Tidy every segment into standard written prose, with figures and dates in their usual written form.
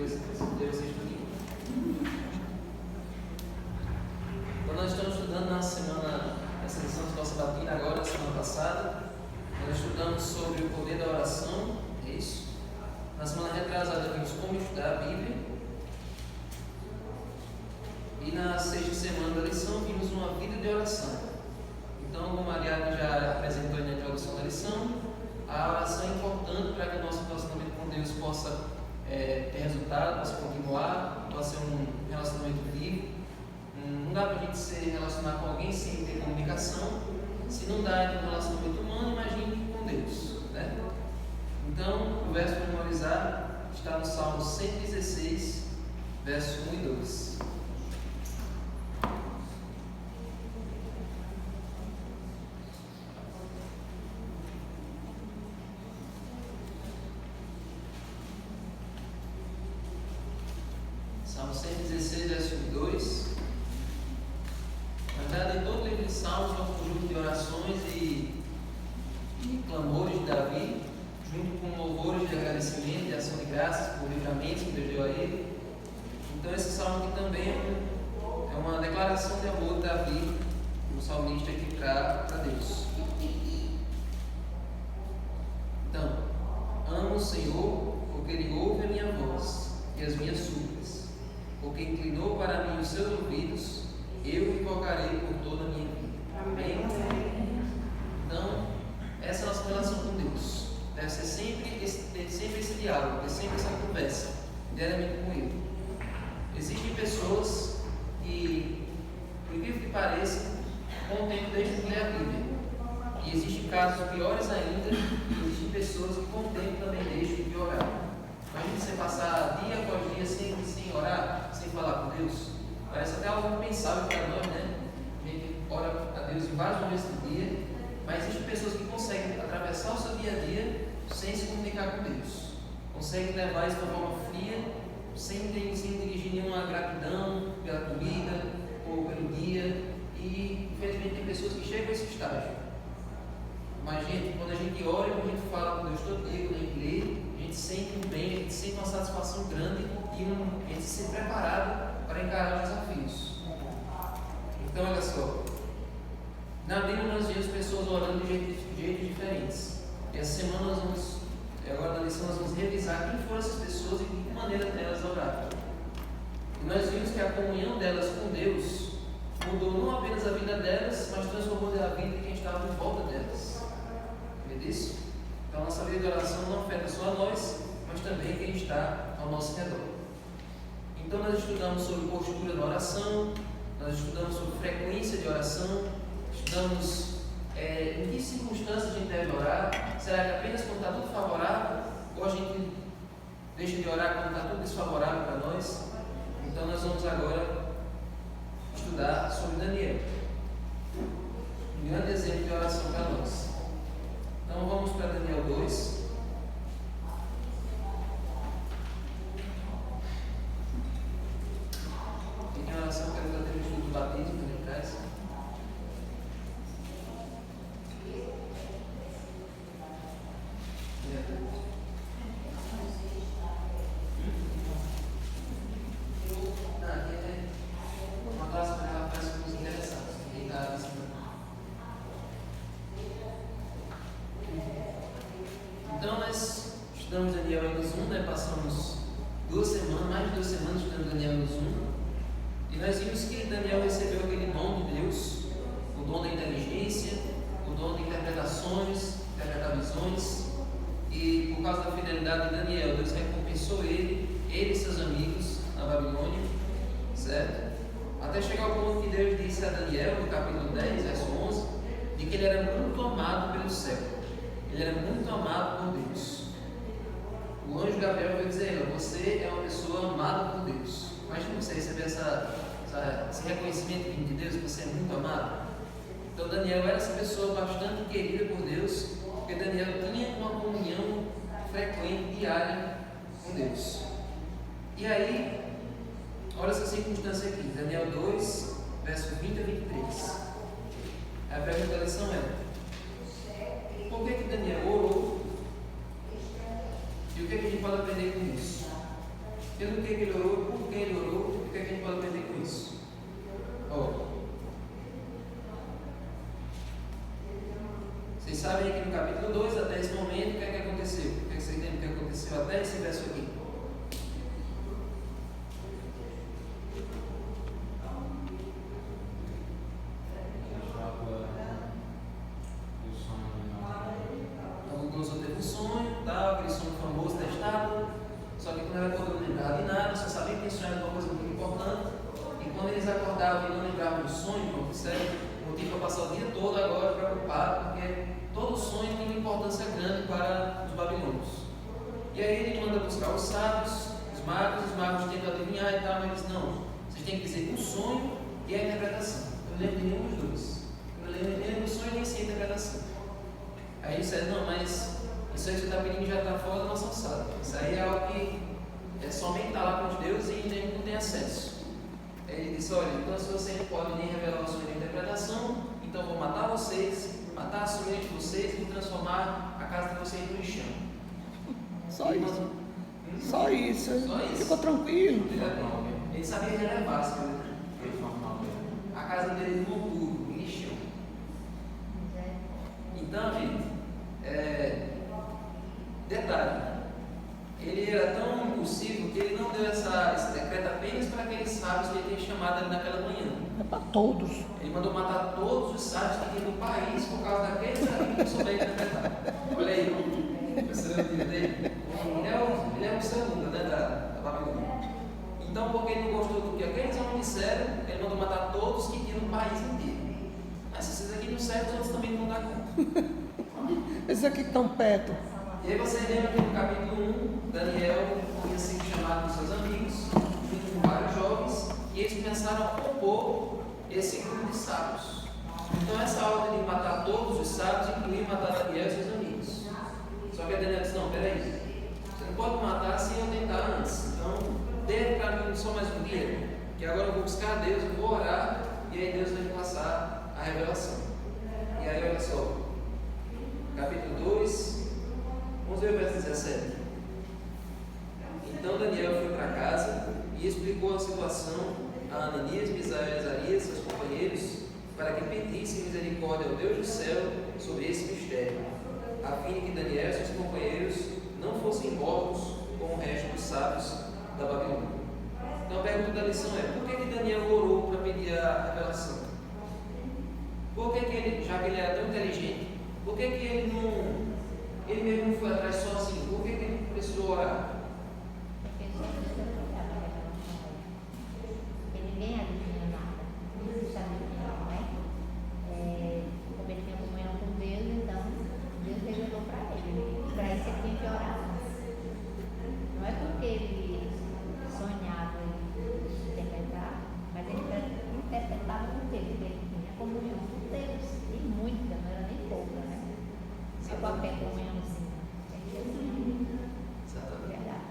Deus seja comigo. Então, nós estamos estudando essa lição de nossa batina agora, na semana passada. Nós estudamos sobre o poder da oração, é isso? Na semana retrasada vimos como estudar a Bíblia. E na sexta semana da lição vimos uma vida de oração. Então, como a Ariadne já apresentou na introdução da lição, a oração é importante para que o nosso relacionamento com Deus possa ter resultado, possa continuar, possa ser um relacionamento vivo. Não dá para a gente se relacionar com alguém sem ter comunicação. Se não dá em um relacionamento humano, imagine com Deus, né? Então, o verso para memorizar está no Salmo 116, verso 1 e 2. Salmo 116, verso 1 e 2. Na verdade, em todo o livro de Salmos é um conjunto de orações e clamores de Davi, junto com louvores de agradecimento e ação de graças por livramentos que Deus deu a ele. Então, esse salmo aqui também é uma declaração de amor de Davi, o salmista aqui para Deus. Então, amo o Senhor, porque Ele ouve a minha voz e as minhas súplicas. Porque inclinou para mim os seus ouvidos, eu o invocarei por toda a minha vida. Amém? Então, essa é a nossa relação com Deus. Deve ser ter sempre esse diálogo, ter sempre essa conversa, diariamente com Ele. Existem pessoas que, por incrível que pareça, com o tempo deixam de ler a Bíblia. E existem casos piores ainda, existem pessoas que com o tempo também deixam de orar. Imagina você passar dia após dia sem orar, sem falar com Deus. Parece até algo impensável para nós, né? A gente ora a Deus em vários momentos do dia, mas existem pessoas que conseguem atravessar o seu dia a dia sem se comunicar com Deus. Conseguem levar isso de uma forma fria, sem dirigir nenhuma gratidão pela comida ou pelo dia. E, infelizmente, tem pessoas que chegam a esse estágio. Mas, gente, quando a gente ora, quando a gente fala com Deus todo dia, quando a gente lê, a gente sente um bem, a gente sente uma satisfação grande e a gente se sente preparado para encarar os desafios. Então, olha só. Na Bíblia nós vemos pessoas orando de jeitos diferentes. E essa semana agora na lição nós vamos revisar quem foram essas pessoas e de que maneira elas oraram. E nós vimos que a comunhão delas com Deus mudou não apenas a vida delas, mas transformou a vida de quem estava em volta delas. Vê disso? Então, nossa vida de oração não afeta só a nós, mas também quem está ao nosso redor. Então, nós estudamos sobre postura da oração, nós estudamos sobre frequência de oração, estudamos em que circunstâncias a gente deve orar. Será que apenas quando está tudo favorável, ou a gente deixa de orar quando está tudo desfavorável para nós? Então, nós vamos agora estudar sobre Daniel, um grande exemplo de oração para nós. Então vamos para Daniel 2. E tem uma oração que eu quero fazer no estudo do batismo ali atrás. Aqui é uma classe para ela faz com os interessados. Quem está Então, nós estudamos Daniel em 1, né? Passamos mais de 2 semanas estudando Daniel em 1. E nós vimos que Daniel recebeu aquele dom de Deus, o dom da inteligência, o dom de interpretar visões. E por causa da fidelidade de Daniel, Deus recompensou ele e seus amigos na Babilônia, certo? Até chegar ao ponto que Deus disse a Daniel, no capítulo 10, verso 11, de que ele era muito amado pelo céu. Ele era muito amado por Deus. O anjo Gabriel veio dizer a ele: você é uma pessoa amada por Deus. Imagina você receber esse reconhecimento de Deus, que você é muito amado. Então Daniel era essa pessoa bastante querida por Deus, porque Daniel tinha uma comunhão frequente, diária com Deus. E aí, olha essa circunstância aqui, Daniel 2, verso 20 a 23. A pergunta da lição é: por que Daniel orou? E o que a gente pode aprender com isso? Pelo porque ele orou, e o que a gente pode aprender com isso? Vocês sabem que no capítulo 2, até esse momento, o que é que aconteceu? O que é que vocês lembram que aconteceu até esse verso aqui? Nabucodonosor teve um sonho, tal, aquele sonho famoso, testado, só que não era todo mundo lembrava de nada, só sabia que tinha sonhado uma coisa muito importante, e quando eles acordavam e não lembravam do sonho, não disseram, o motivo para passar o dia todo agora preocupado, porque todo sonho tem uma importância grande para os babilônios. E aí ele manda buscar os sábios, os magos tentam adivinhar e tal, mas eles não, vocês têm que dizer o sonho e a interpretação. Eu não lembro de nenhum dos dois. Eu não lembro nem do sonho nem sem a interpretação. Aí ele disse, não, mas isso aí que você está pedindo já está fora da nossa alçada. Isso aí é algo que é somente estar lá com os deuses e nem não tem acesso. Aí ele disse, olha, então se você não pode nem revelar o sonho da interpretação, então vou matar vocês, matar a semente de vocês e vou transformar a casa de vocês no lixão. Só isso. Só isso. Só isso. Ficou tranquilo. Ele sabia relevar as coisas. A casa dele no monturo, em lixão. Então, gente, detalhe, ele era tão impulsivo que ele não deu esse decreto apenas para aqueles sábios que ele tinha chamado ali naquela manhã. É para todos. Ele mandou matar todos os sábios que tinham no país por causa daqueles ali que não souberam interpretar. Olha aí, percebeu o dia dele? Ele é o segundo, né, da Babilônia. Então, porque ele não gostou do que aqueles homens disseram, ele mandou matar todos que tinham no país inteiro. Mas se esses aqui não servem, os outros também não dão conta. Esses aqui que estão perto. E aí você lembra que no capítulo 1, Daniel tinha sido chamado por seus amigos, junto com vários jovens, e eles começaram a compor esse grupo de sábios. Então essa ordem de matar todos os sábios incluía matar Daniel e seus amigos. Só que a Daniel disse, não, peraí, você não pode matar sem eu tentar antes. Então, dê para mim só mais um dia, que agora eu vou buscar a Deus, eu vou orar, e aí Deus vai me passar a revelação. E aí olha só, capítulo 2, vamos ver o verso 17. Então Daniel foi para casa e explicou a situação a Ananias, Misael e Azarias, seus companheiros, para que pedissem misericórdia ao Deus do céu sobre esse mistério, a fim de que Daniel e seus companheiros não fossem mortos como o resto dos sábios da Babilônia. Então a pergunta da lição é, por que Daniel orou para pedir a revelação? Por que ele, já que ele era tão inteligente, por que ele mesmo não foi atrás sozinho? Por que ele precisou orar? Porque ninguém adivinha nada. Não sabe adivinhar, né? Como ele tinha comunhão com Deus, então Deus revelou para ele. Para isso ele tinha que orar. Não é porque ele sonhava em interpretar, mas ele interpretava com Deus, porque ele tinha comunhão com Deus. E muita, não era nem pouca, né? Não é qualquer comunhãozinha. Exatamente. Verdade.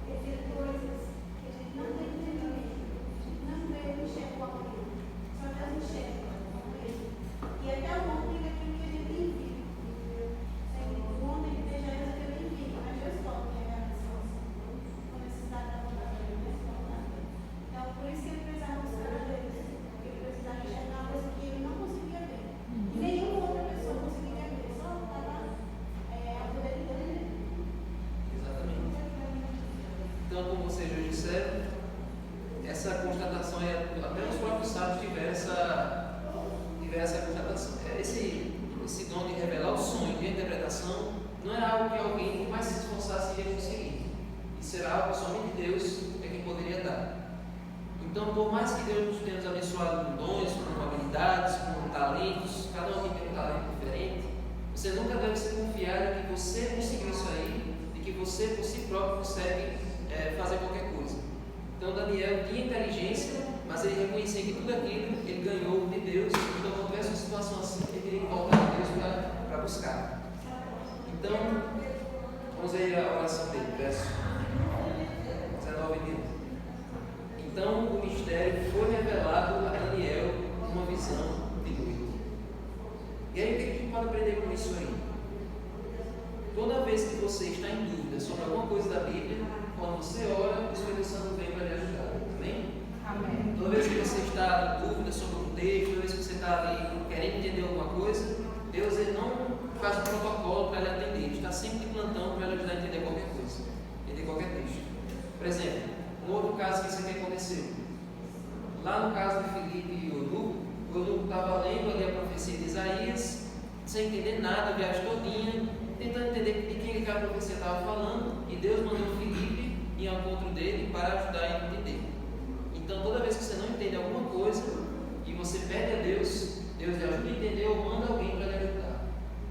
Existem coisas que a gente não tem entendimento, a gente não vê, não enxerga o amor, só Deus enxerga, e até o homem daquilo que a gente tem visto. O homem que veja isso que eu nem vi, mas Deus toca em relação com necessidade da vontade de Deus, então por isso que ele precisava buscar a Deus, porque ele precisava enxergar uma coisa que ele não conseguia ver, e nenhuma outra pessoa conseguia ver, só estava a poder de Deus nele. Exatamente. Então, como vocês já disseram, essa constatação, até os próprios sábios tiveram essa constatação. Esse dom de revelar o sonho e a interpretação não era algo que alguém que mais se esforçasse ia conseguir. Isso era algo que somente Deus é quem poderia dar. Então, por mais que Deus nos tenha nos abençoado com dons, com habilidades, com talentos, cada um tem um talento diferente, você nunca deve se confiar em que você conseguiu isso aí, de que você por si próprio consegue fazer qualquer coisa. Então Daniel tinha inteligência, mas ele reconhecia que tudo aquilo ele ganhou de Deus, então quando tivesse uma situação assim, ele teria que voltar a Deus para buscar. Então, vamos ver a oração dele, verso 19 e 20. Então o mistério foi revelado a Daniel numa visão de noite. E aí o que a gente pode aprender com isso aí? toda vez que você está em dúvida sobre alguma coisa da Bíblia, quando você ora, o Espírito Santo vem para lhe ajudar. Amém? Amém. Toda vez que você está em dúvida sobre um texto, toda vez que você está ali querendo entender alguma coisa, Deus ele não faz um protocolo para lhe atender, ele está sempre de plantão para lhe ajudar a entender qualquer coisa, entender qualquer texto. Por exemplo, um outro caso que isso aqui aconteceu. Lá no caso de Filipe e Eunuco, o Eunuco estava lendo ali a profecia de Isaías, sem entender nada, a viagem todinha, tentando entender de quem aquela profecia estava falando, e Deus mandou Filipe em encontro dele para ajudar a entender. Então, toda vez que você não entende alguma coisa e você pede a Deus, Deus lhe ajuda a entender ou manda alguém para lhe ajudar.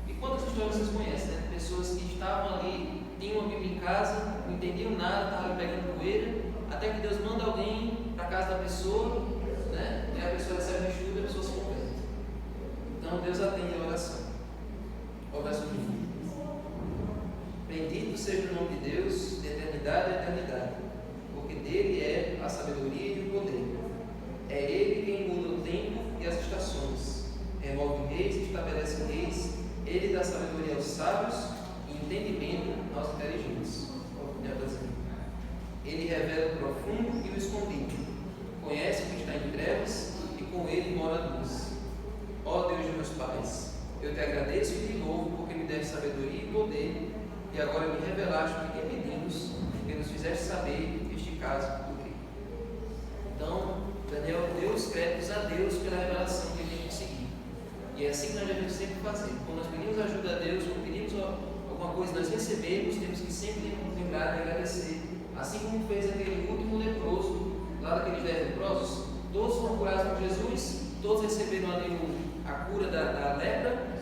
E quantas histórias vocês conhecem, né? Pessoas que estavam ali, tinham uma Bíblia em casa, não entendiam nada, estavam ali pegando poeira, até que Deus manda alguém para a casa da pessoa, né? E a pessoa recebe um estudo e a pessoa se converte. Então, Deus atende a oração. Olha o verso 20. Bendito seja o nome de Deus, de eternidade a eternidade, porque dele é a sabedoria e o poder. É ele quem muda o tempo e as estações, remove reis e estabelece reis, ele dá sabedoria aos sábios e entendimento aos inteligentes. Ele revela o profundo e o escondido, conhece o que está em trevas e com ele mora a luz. Ó Deus de meus pais, eu te agradeço e te louvo porque me deste sabedoria e poder, e agora me revelaste o que te pedimos, e nos fizeste saber este caso do rei. Então, Daniel deu os créditos a Deus pela revelação que ele tem conseguido. E é assim que nós devemos sempre fazer. Quando nós pedimos ajuda a Deus, quando pedimos alguma coisa, nós recebemos, temos que sempre lembrar de agradecer. Assim como fez aquele último leproso, lá daqueles 10 leprosos, todos foram curados por Jesus, todos receberam ali a cura da lepra,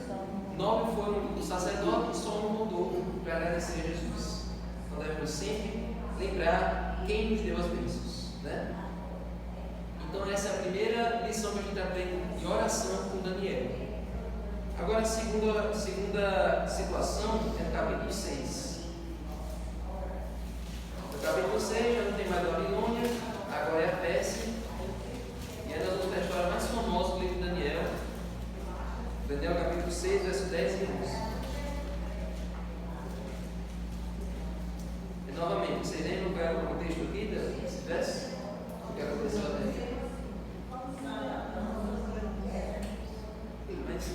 9 foram do sacerdote e só um voltou para agradecer a Jesus. Então devemos sempre lembrar quem nos deu as bênçãos, né? Então essa é a primeira lição que a gente aprende de oração com Daniel. Agora a segunda situação é no capítulo 6. No capítulo 6 já não tem mais Babilônia, agora é a Pérsia. E aí nós vamos ter a história mais famosa do livro de Daniel. Daniel capítulo 6, verso 10 e 11. E novamente, vocês lembram qual era o contexto aqui desse verso? O que aconteceu até? Mas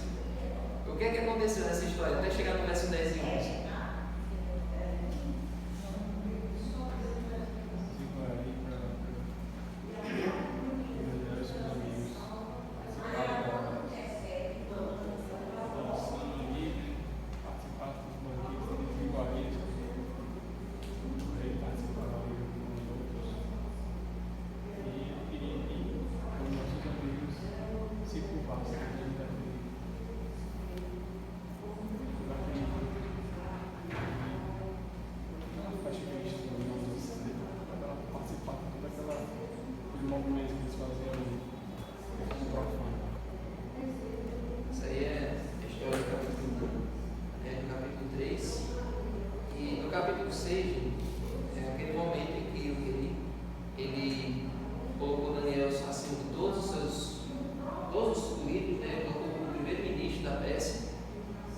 o que é que aconteceu nessa história até chegar no verso 10 e 11? Isso aí é a história do capítulo 3. E no capítulo 6 é aquele momento em que o rei ele colocou Daniel acima de todos os líderes, né? Colocou como primeiro-ministro da Pérsia.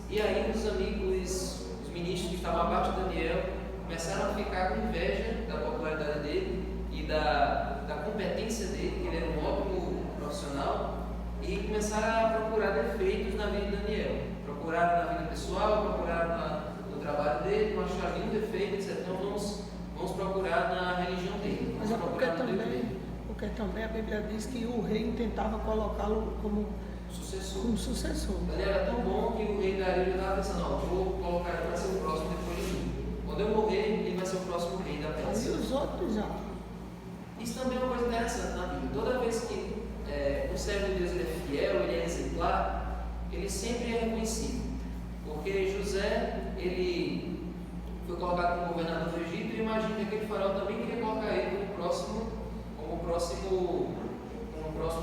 E aí os amigos, os ministros que estavam abaixo de Daniel, começaram a ficar com inveja da popularidade dele e da competência dele, que ele era um ótimo profissional, e começaram a procurar defeitos na vida de Daniel. Procuraram na vida pessoal, procuraram no trabalho dele, não acharam nenhum defeito, etc. Então vamos procurar na religião dele. Mas é porque também a Bíblia diz que o rei tentava colocá-lo como sucessor. Ele era tão bom que o rei Dario já estava pensando, não, vou colocar ele para ser o próximo depois de mim. Quando eu morrer, ele vai ser o próximo rei da E Pérsia. os outros já. Isso também é uma coisa interessante na Bíblia. Toda vez que o servo de Deus ele é fiel, ele é exemplar, ele sempre é reconhecido. Porque José, ele foi colocado como governador do Egito, e imagina que aquele faraó também queria colocar ele como próximo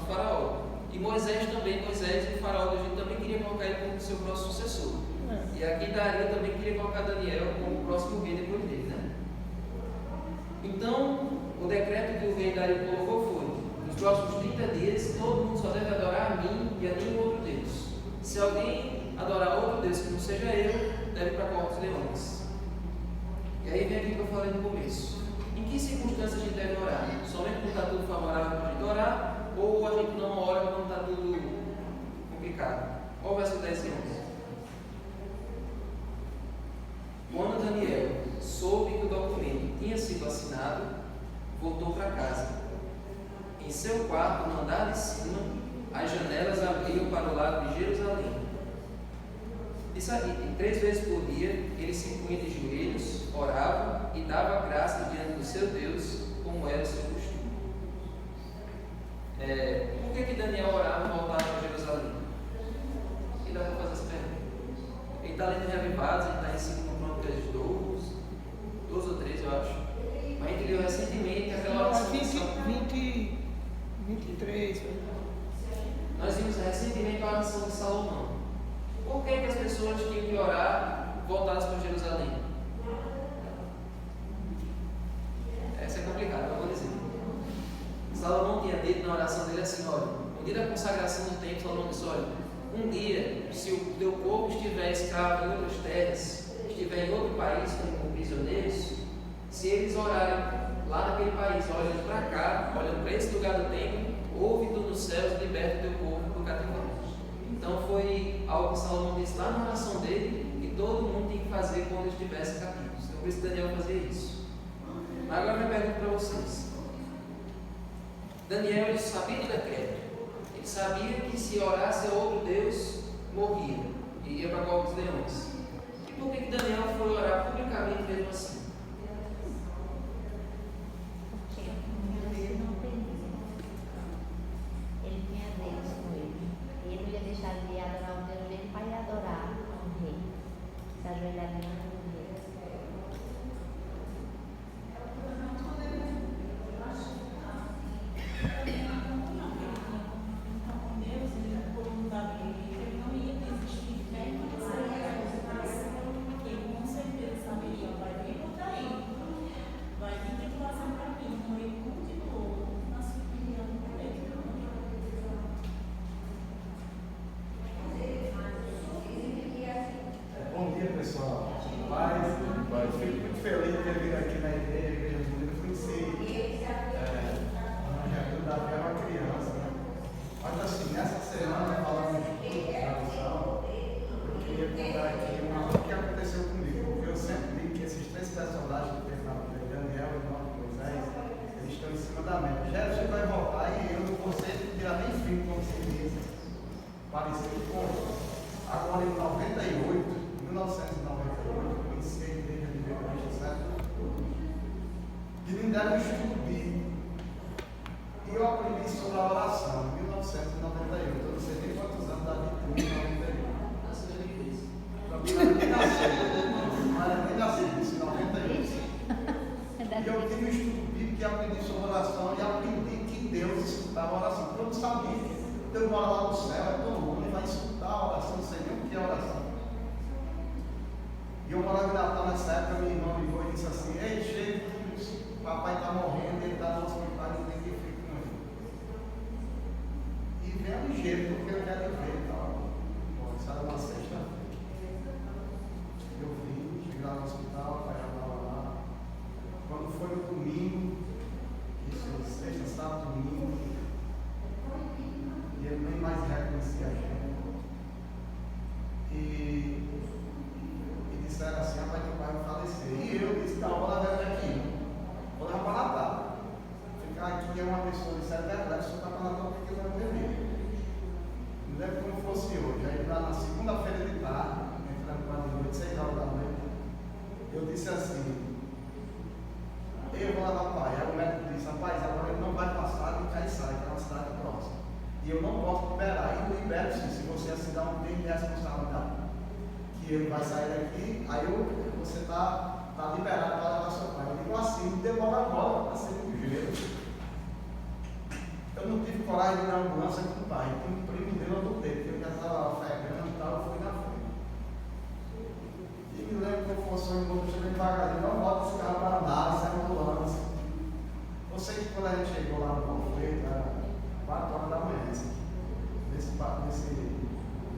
faraó. E Moisés, o faraó do Egito, também queria colocar ele como seu próximo sucessor. E aqui Dario também queria colocar Daniel como o próximo rei depois dele, né? Então, o decreto que o rei Dario colocou foi: nos próximos 30 dias, todo mundo só deve adorar a mim e a nenhum outro Deus. Se alguém adorar outro Deus que não seja eu, deve ir para a cova dos leões. E aí vem aquilo que eu falei no começo. Em que circunstâncias a gente deve orar? Somente quando está tudo favorável para a gente orar? Ou a gente não ora quando está tudo complicado? Olha o verso 10 e 11. Quando Daniel soube que o documento tinha sido assinado, voltou para casa. Em seu quarto, no andar de cima, as janelas abriam para o lado de Jerusalém. E 3 vezes por dia ele se punha de joelhos, orava e dava graça diante do seu Deus, como era o seu costume. Por que Daniel orava e voltava para Jerusalém? E dá para fazer essa pergunta. Ele está lendo Reavivados, ele está em 2 Crônicas 12 ou 13, eu acho. Mas a gente leu recentemente aquela oração. 23. Nós vimos recentemente a oração de Salomão. Por que as pessoas tinham que orar voltadas para Jerusalém? Essa é complicada, eu vou dizer. Salomão tinha dito na oração dele assim: olha, no dia da consagração do templo, Salomão disse: olha, um dia, se o teu povo estiver escravo em outras terras, estiver em outro país como prisioneiros, se eles orarem lá naquele país, olhando para cá, olhando para esse lugar do templo, ouve tu nos céus e liberta o teu povo do cativeiro. Então foi algo que Salomão disse lá na oração dele, que todo mundo tem que fazer quando estivesse cativos. Então por isso Daniel fazia isso. Mas agora eu pergunto para vocês. Daniel, ele sabia do decreto. Ele sabia que se orasse a outro Deus, morria e ia para a cova dos leões. E por que Daniel foi orar publicamente mesmo assim? Porque Deus não perdia. Ele tinha Deus com ele. E ele não ia deixar de adorar o Deus dele para ir adorar o rei. Se ajoelhar diante do rei. Bom dia, pessoal. Paz, eu fico muito feliz de ter vindo aqui na igreja do Livro. Conheci da Fé uma criança, né? Mas assim, nessa semana, falando de tradição, eu queria contar aqui o que aconteceu comigo. Porque eu sempre digo que esses 3 personagens que tem na Bíblia, Daniel, irmão de Moisés, eles estão em cima da meta. Jesus vai voltar e eu não vou ser tirar nem fim, como se diz, parecido com. Agora em 1998, conheci a igreja de Beco, certo? E me deram um estudo bíblico. E eu aprendi sobre a oração em 1998. Eu não sei nem quantos anos da vida em 1998. Nem nasci. Mas nem nasci, isso em 98. E eu tive um estudo bíblico e aprendi sobre oração e aprendi que Deus escutava a oração. Porque eu não sabia que Deus mora lá no céu, é todo mundo, e vai escutar a oração, não sei nem o que é oração. E eu morava em Natal nessa época, minha irmã ligou e disse assim: ei, chega, o papai está morrendo, ele está no hospital, ele tem que ficar com ele. E vem ligeiro, porque eu quero ver e tal. Bom, isso era uma sexta-feira. Eu vim, cheguei lá no hospital, o pai já estava lá. Quando foi no domingo, isso, sexta, sábado, domingo, e ele nem mais reconhecia a gente. E disseram assim: rapaz, teu pai vai falecer. E eu disse: tá, vou lá ver aqui. Vou levar para Natal. Ficar aqui é uma pessoa, isso é verdade, se eu está para Natal, porque eu não beber. Me lembro como fosse hoje. Aí lá na segunda-feira de tarde, entrando para de noite, 6 horas da noite, eu disse assim: eu vou levar o pai. Aí o médico disse: rapaz, agora ele não vai passar de Caiçara, que é uma cidade próxima. E eu não posso liberar. E eu libero sim, se você assinar um termo de responsabilidade. Que ele vai sair daqui, aí você está liberado para levar seu pai. Eu digo assim: demora agora para ser do jeito. Eu não tive coragem de ir na ambulância com o pai. Tinha um primo dele, eu lutei, porque eu já estava fegando e tal, eu fui na frente. E me lembro que eu fosse um irmão, eu cheguei devagarzinho: não bota esse carro para andar, essa ambulância. Eu sei que quando a gente chegou lá no conflito, era 4 horas da manhã, nesse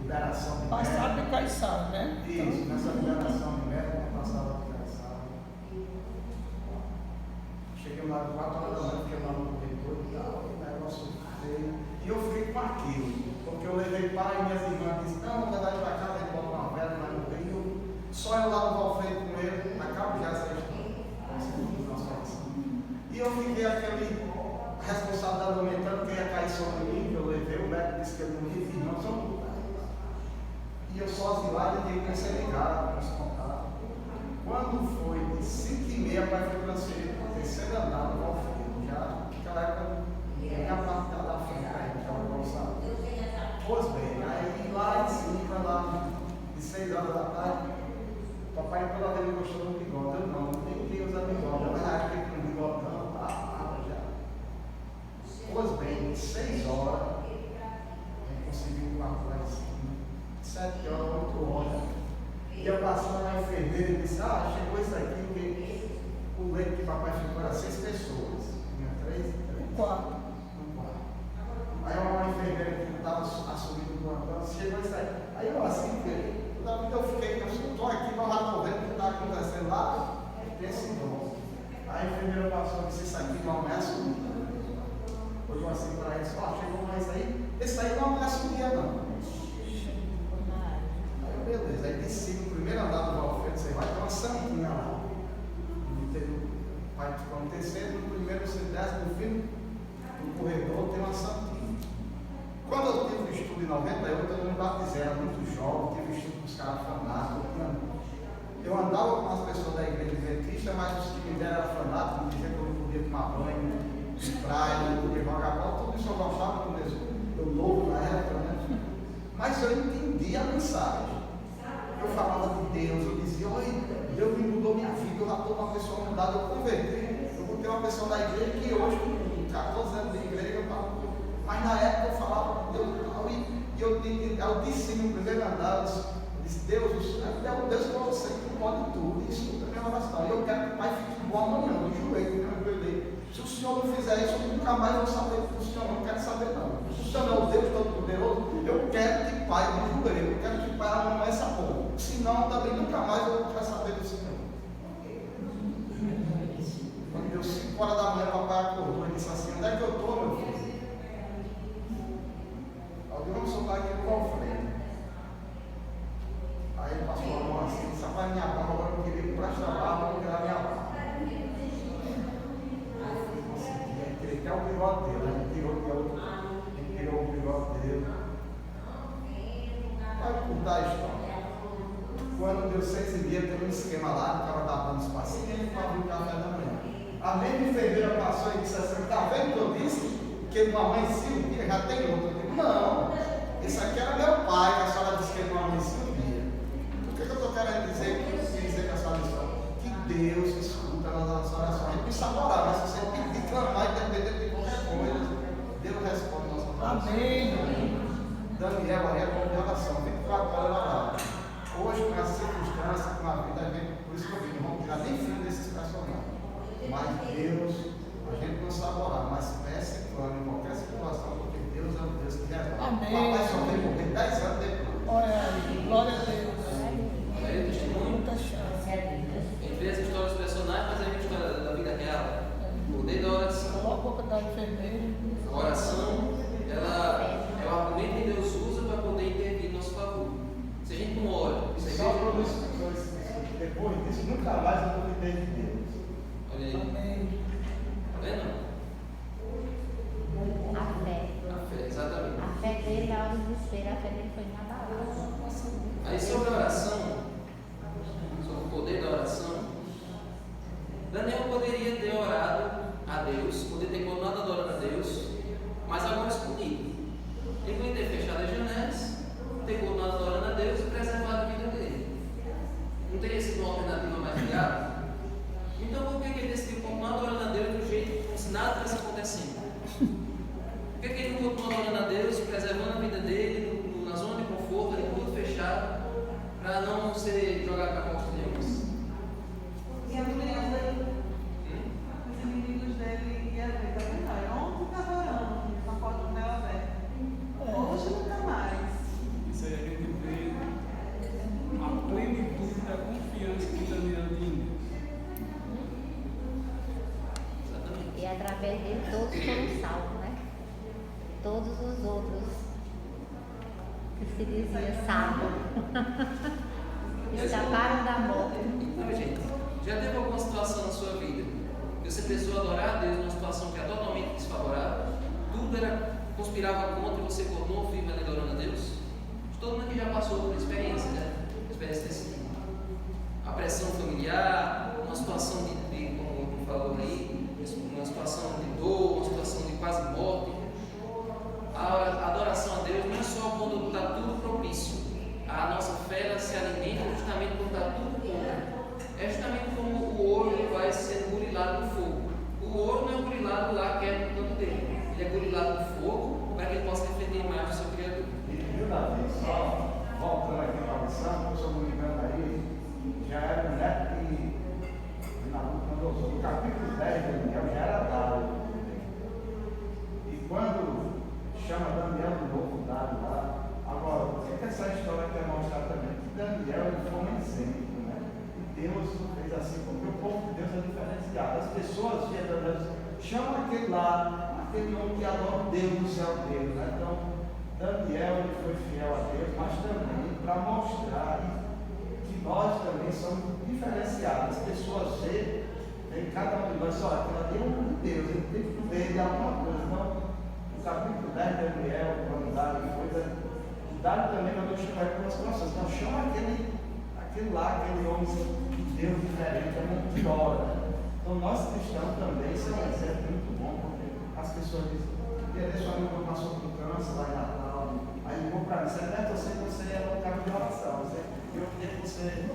liberação de Passado de Caiçara, né? Isso, nessa liberação internação de médico, não passava de cansado. Cheguei lá 4 horas da manhã, fiquei lá no corredor e tal, o negócio feio. E eu fiquei com aquilo, porque eu levei pai e minhas irmãs disseram, não, vai dar para casa, ele bota uma vela, vai morrer. Só eu lá no Valfredo com ele, acabo já essa história. E eu fiquei aquele responsabilidade aumentando, que ia cair sobre mim, que eu levei, o médico disse que eu não ia, e não são brutais. E eu sozinho lá, ninguém comecei a ligar, comecei a contar. Quando foi de 5h30, pai foi transferido para o terceiro andar do Valfredo, já naquela época, nem a parte da frente, a gente estava calçado. Pois bem, aí lá em cima, lá de 6 horas da tarde, papai toda vez gostou do bigode, eu não, nem queria usar bigode, mas na época que um bigodão, já. Pois bem, 6 horas, a gente conseguiu um quarto lá em cima, 7 horas, 8 horas, e eu passando na enfermeira e disse, chegou isso aqui, porque o leito que papai ficou era 6 pessoas, tinha 3 e 3. 4. Aí uma enfermeira que estava assumindo o plantão, chegou isso aí, aí eu assim, toda vida eu fiquei, eu estou aqui, mas lá estou vendo o que está acontecendo lá, tem esse dom. Aí a enfermeira passou e disse, isso aqui não é subir. Olhou assim para ele, chegou mais aí, esse aí não é subir não. Aí eu, beleza, aí desci no primeiro andar do Valfredo, você vai ter uma santinha lá. O pai ficou no terceiro, no primeiro você desce, no fim do corredor tem uma santinha. Quando eu tive o estudo em 98, eu não me batizei, era muito jovem, tive estudo com os caras fanáticos. Eu andava com as pessoas da igreja adventista, mas os que me deram eram fanáticos, me diziam que eu não podia tomar banho, de praia, não podia jogar bola, tudo isso eu gostava com Deus. Eu novo na época, né? Mas eu entendi a mensagem. Eu falava de Deus, eu dizia, oi, Deus me mudou minha vida, eu já estou uma pessoa mudada, eu converti, eu botei uma pessoa da igreja que hoje, com 14 anos de igreja, eu falo. Mas na época eu falava com Deus e eu disse no primeiro andar, eu disse, Deus para você que pode tudo, isso é a minha oração. Eu quero que o Pai fique bom amanhã, no joelho, no meu joelho. Se o Senhor não fizer isso, eu nunca mais vou saber do Senhor, não quero saber não. Se o Senhor é o Deus Todo-Poderoso, eu quero que Pai no joelho, eu quero que Pai arruma essa porra. Senão também nunca mais eu vou saber do Senhor. Quando deu 5 horas da manhã, o papai acordou e disse assim, onde é que eu estou, meu filho? Vamos soltar aqui no Valfredo. Aí ele passou a mão assim, disse, rapaz, minha barba, agora eu queria ir para esta barba, eu queria minha barba. Ele quer o bigode dele, a gente tirou o bigode dele. Vai contar a história. Quando deu 6h30, teve um esquema lá, o cara estava dando espacinho para abrir o café da manhã. A mesma enfermeira passou e disse assim, está vendo que eu disse? Que não amanhecia um dia, já tem outro. Não, esse aqui era meu pai, que a senhora disse que ele não amanhecia um dia. O que eu estou querendo dizer com a sua lição? Que Deus escuta nas nossas orações. A gente precisa orar, mas se você tem que clamar e depender de qualquer coisa, Deus responde nas nossas orações. Amém. Daniel, aí é como de oração, 24 horas orando. Hoje, com essa circunstância, com a vida, por isso que eu digo, vamos tirar nem filho desses personagens. Mas Deus, a gente não sabe orar, mas peça e clama em qualquer situação, porque Deus é o Deus que resolve. Amém. Papai só veio morrer 10 anos depois. Olha aí, glória a Deus. Aí o testemunho. Muita chance. A gente vê as histórias dos personagens, mas a gente história da vida real. O poder da oração. Falou a boca da enfermeira. A oração, ela é o argumento que Deus usa para poder intervir em nosso favor. Se a gente não ora, Só produz depois disso, nunca mais eu duvidei de Deus. Olha aí. Amém. Tá vendo? A fé. A fé, exatamente. A fé dele, ao desespero, a fé dele foi inabalada. Aí sobre a oração, sobre o poder da oração, Daniel poderia ter orado a Deus, poderia ter continuado adorando a Deus, mas agora escondido. Ele poderia ter fechado as janelas, ter continuado adorando a Deus e preservado a vida dele. Não teria sido uma alternativa mais viável? Então por que ele decidiu continuar adorando a Deus do jeito como se nada estivesse acontecendo? Por que ele não continuou adorando a Deus, preservando a vida dele, na zona de conforto, ali tudo fechado, para não ser jogado para a porta de Deus? E a Bíblia os inimigos dele iam ver, tá vendo? Ontem estava orando, com a porta do céu aberta. Hoje nunca mais. Isso aí a gente vê a plenitude da através dele todos foram salvos, né? Todos os outros que se dizia salvo escaparam da morte. Então, gente, já teve alguma situação na sua vida que você precisou adorar a Deus numa situação que é totalmente desfavorável? Tudo conspirava contra e você continuou firme adorando a Deus? Todo mundo que já passou por experiência, né? Experiência desse tipo. A pressão familiar, uma situação de como falou aí, uma situação de dor, uma situação de quase morte. A adoração a Deus não é só quando está tudo propício. A nossa fé ela se alimenta justamente quando está tudo contra. É justamente como o ouro vai sendo burilado no fogo. O ouro não é burilado lá quieto no canto dele. Ele é burilado no fogo para que ele possa defender a imagem do seu Criador. Viu, Davi? Só voltando aqui para a lição, se eu não me engano aí, já era um neto que no capítulo 10 de Daniel já era dado. E quando chama Daniel de novo dado lá, agora, o que essa história quer mostrar também? Que Daniel ele foi um exemplo, né? E Deus fez assim, porque o povo de Deus é diferenciado. As pessoas viam Deus, chamam aquele lá, aquele nome que adora o Deus do céu dele, né? Então, Daniel ele foi fiel a Deus, mas também para mostrar que nós também somos diferenciados. As pessoas veem em cada um de nós, olha, aquilo ali é um de Deus, ele tem que ver de alguma coisa. Então, no capítulo 10 de Daniel, quando Dário foi, Dário também mandou chamar ele para as situações. Então, chama aquele lá, aquele homem de Deus diferente, é muito pior. Né? Então, nós cristãos também, isso é um exemplo muito bom, porque as pessoas dizem, sua amiga passou por câncer lá em Natal, aí ligou para mim, Sebeto, eu sei que você era um cara de oração, eu queria que você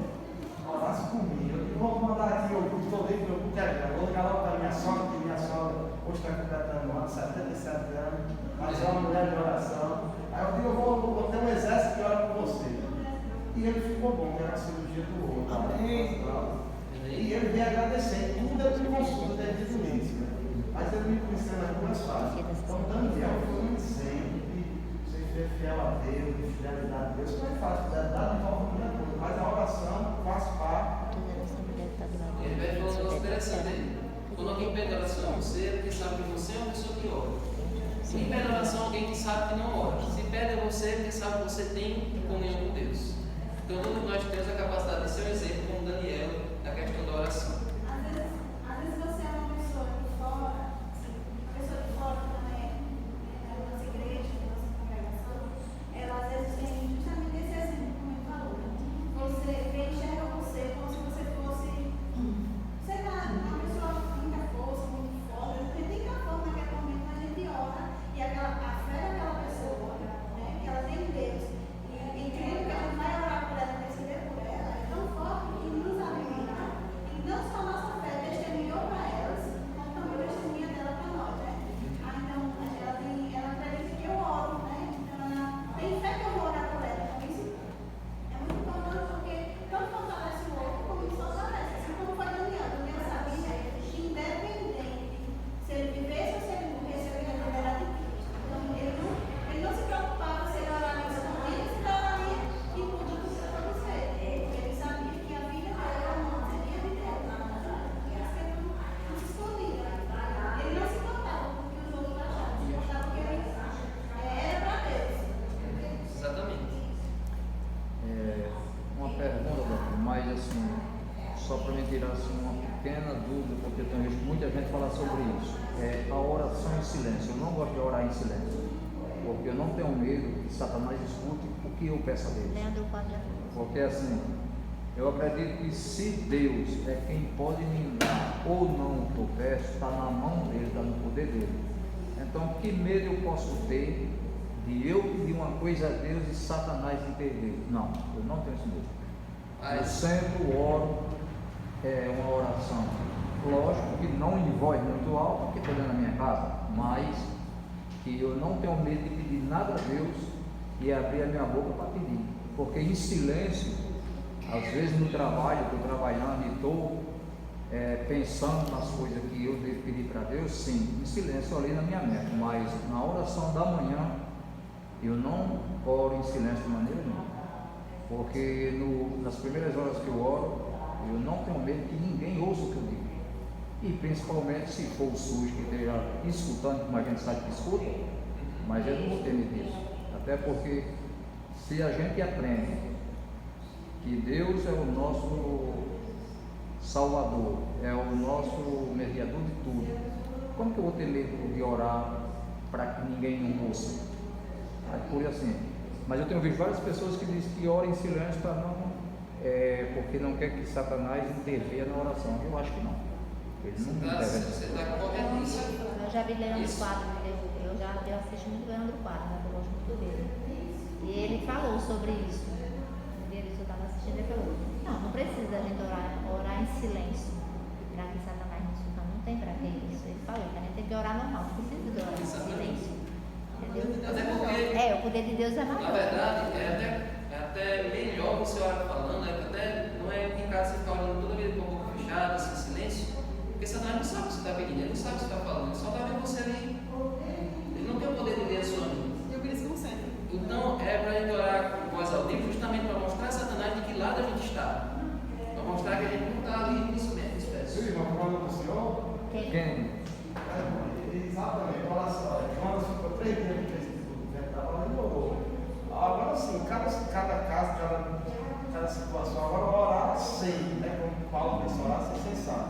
orasse comigo, eu vou mandar aqui, eu estou dentro do Telegram, vou ligar logo para minha sogra, que minha sogra hoje está completando um ano, 77 anos, mas é uma mulher de oração, aí eu digo, eu vou ter um exército que ora por você, e ele ficou bom, que era a cirurgia do outro, e ele veio agradecer, tudo eu te consulta desde o início, né? Mas ele me conheceu nas duas fases. Então, Daniel foi um exemplo de você ser fiel a Deus, de fidelidade a Deus. Não é fácil, fidelidade envolve muita coisa, mas a oração faz parte. Ele vai falar um negócio interessante dele. Quando alguém pede oração a você, é porque sabe que você é uma pessoa que ora. Se pede oração a alguém que sabe que não ora. Se pede a você, é porque sabe que você tem comunhão com Deus. Então, todos nós temos a capacidade de ser um exemplo, como Daniel, na questão da oração. Às vezes você é uma pessoa de fora, também, na nossa igreja, na nossa congregação, ela às vezes tem justamente esse exemplo, como ele falou. Você enxerga você como se você fosse, sei lá, uma pessoa com muita força, muito forte. Porque tem que forma naquele momento a gente ora e a fé daquela pessoa, né, que ela tem em Deus. E crendo que a gente vai orar por ela, interceder por ela, é tão forte que nos alimenta. E não só a nossa fé testemunhou para elas, como também a testemunha dela para nós, né? Então, ela acredita que eu oro, né? Então, ela tem fé que eu vou orar por ela. Então, isso é muito importante porque tanto fortalece o outro, como nos fortalece. Assim como foi Daniel. Daniel sabia que independente se ele vivesse ou se ele morresse, a vida dele era de Cristo. Então, ele não se preocupava se ele oraria sozinho, se ele oraria e por tudo que acontecer. Ele sabia que a vida dele era uma seria de Deus. Não se escondia. Ele não se importava com o que os outros achavam, se importava que ele era para Deus. Exatamente. Uma pergunta, doutor, mas assim, só para me tirar assim, uma pequena dúvida, porque eu tenho visto muita gente falar sobre isso. A oração em silêncio. Eu não gosto de orar em silêncio, porque eu não tenho medo que Satanás escute o que eu peço a Deus. Leandro Quadra. Porque assim, eu acredito que se Deus é quem pode me dar ou não o que eu peço, está na mão dele, está no poder dele. Então, que medo eu posso ter de eu pedir uma coisa a Deus e Satanás intervir? Não, eu não tenho esse medo. Eu sempre oro, uma oração, lógico que não em voz muito alta, porque estou dentro da minha casa, mas que eu não tenho medo de pedir nada a Deus e abrir a minha boca para pedir, porque em silêncio, às vezes no trabalho, estou trabalhando e estou pensando nas coisas que eu devo pedir para Deus, sim, em silêncio ali na minha mente, mas na oração da manhã eu não oro em silêncio de maneira nenhuma, porque nas primeiras horas que eu oro, eu não tenho medo que ninguém ouça o que eu digo. E principalmente se for o SUS que esteja escutando, como a gente sabe que escuta, mas eu não vou temer disso. Até porque se a gente aprende que Deus é o nosso Salvador, é o nosso mediador de tudo, como que eu vou ter medo de orar para que ninguém não ouça? É por assim. Mas eu tenho visto várias pessoas que dizem que oram em silêncio para não, porque não quer que Satanás intervenha na oração. Eu acho que não. Ele não intervém. Você está corretíssimo. Eu já vi Leandro Quadro, eu assisto muito Leandro Quadro, né, eu gosto muito dele. E ele falou sobre isso. Um dia eu estava assistindo e ele falou, não precisa a gente orar em silêncio para que Satanás não escuta, não tem para que isso. Ele falou que a gente tem que orar normal, não precisa de orar em silêncio. Entendeu? Até porque, o poder de Deus é maior. na verdade, é até melhor você orar falando, até não é em casa você ficar orando toda vez com a boca fechada, assim, em silêncio, porque Satanás não sabe o que você está pedindo, ele não sabe o que você está falando, ele só está vendo você ali. Ele não tem o poder de ler a sua mente. Eu vi isso como sempre. Então, é para a gente orar com voz altiva justamente para mostrar a Satanás de que lado a gente está. Para mostrar que a gente não está ali nisso mesmo, espécie. Sim, mas falando do Senhor, Quem? exatamente, olha só, Jonas ficou 3 dias no Espírito, né? Estava ali orou. Agora sim, cada caso, cada situação, agora orar sem, né? Como Paulo disse, orar sem cessar.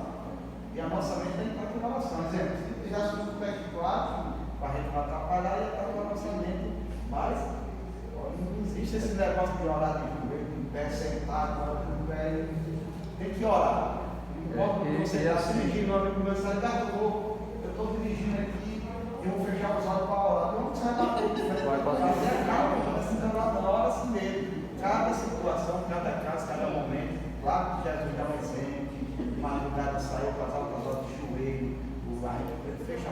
E a nossa mente tem que estar com oração. Por exemplo, se já assunto especulato, para a gente não atrapalhar e estar com a nossa mente, mas não existe esse negócio de orar de joelho, de pé sentado, de pé, tem que orar. Você está se dirigindo, meu amigo meu, sai da rua, eu estou dirigindo aqui, eu vou fechar os olhos para orar. Não sai da rua, vai fazer calma, assim, na hora assim mesmo. Cada situação, cada caso, cada momento, claro que Jesus dá um exemplo, de madrugada saiu, o casal de joelho, fecha a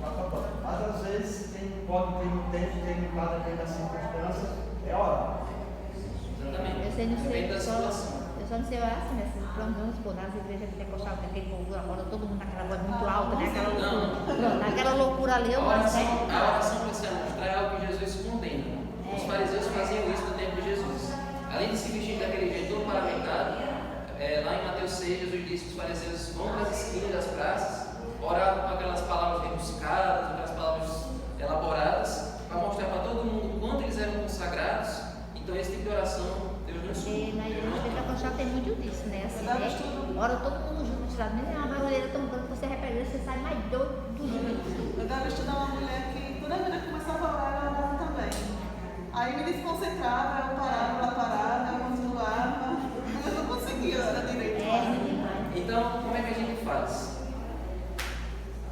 porta, mas às vezes quem pode ter um tempo, quem não está dependendo da circunstância, é orar. Exatamente. Eu sei, não sei, Depende da situação. eu só não sei orar assim, nesses vamos supor, nas igrejas pentecostais, tem aquele povo agora, todo mundo naquela voz muito alta, né? Aquela loucura. Pronto, aquela loucura ali eu A não sei. oração que você vai mostrar é algo que Jesus condena. Os fariseus faziam isso no tempo de Jesus. Além de se vestir daquele jeito todo paramentado, lá em Mateus 6, Jesus disse que os fariseus vão para as esquinas das praças, oravam com aquelas palavras rebuscadas, aquelas palavras elaboradas, para mostrar para todo mundo o quanto eles eram consagrados. Então esse tipo de oração Deus não escuta. E na igreja pentecostal tem muito disso, né? Assim, né? Ora todo mundo junto, tirado, nem uma barulheira tão grande que você repete, você sai mais doido do jeito. Eu estava estudando uma mulher que toda vez que começava a orar, ela orava também. Aí me desconcentrava, eu parava, ela parava, eu continuava, mas eu não conseguia orar direito. Então, como é que a gente faz?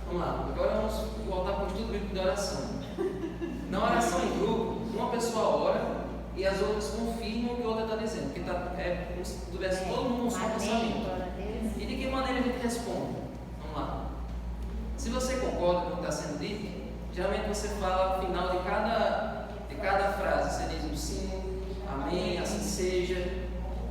Vamos lá, agora vamos voltar para o estudo bíblico da oração. Na oração em grupo, uma pessoa ora e as outras confirmam o que a outra está dizendo, porque é como se tivesse todo mundo um só pensamento. E de que maneira a gente responde? Vamos lá. Se você concorda com o que está sendo dito, geralmente você fala ao final de cada frase, você diz um sim, amém, assim seja.